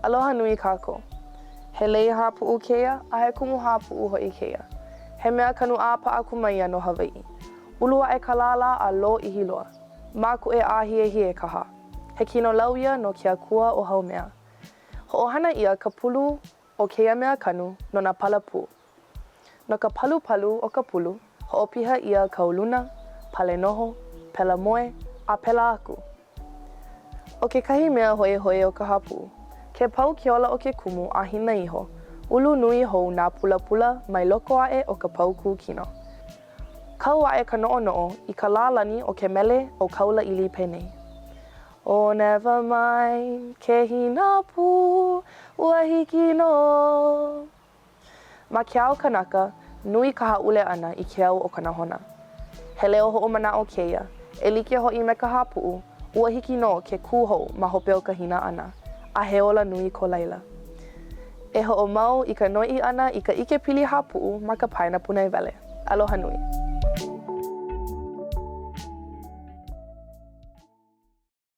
Aloha nui kākou. He lei HāPUʻU kēia, a he kumu HāPUʻU hoʻi kēia. He mea kanu āpa aku mai no Hawaii. Ulua e kalala a lo ihi loa. Mākou e āhie kaha. He kino lau ia no ke akua o hau mea. Hoʻohana ia ka pulu o keia mea kanu no na palapū. No ka palu o ka pulu, hoʻopiha ia kauluna, pale noho, pela moe, a pela aku. O ke kahi mea hoe o ka HāPUʻU. Ke pau keola o ke kumu a hina iho, ulu nui hou nā pula mai loko aʻe o ka pau kūkino. Kau aʻe ka noʻonoʻo i ka lālani o ke mele o kaula ili penei. Oh, never mind, ke hina pū, ua hiki no. Ma ke ao kanaka, nui ka haʻule ana i ke au o ka nahona. Hele o hoʻomanaʻo kēia, e like hoʻi me ka HāPUʻU, ua hiki no ke kūhou ma hope o ka hina ana. A he ola nui ko laila. E hoʻomau i ka noiʻi ana i ka ʻikepili HāPUʻU ma ka paina punai wele. Aloha nui.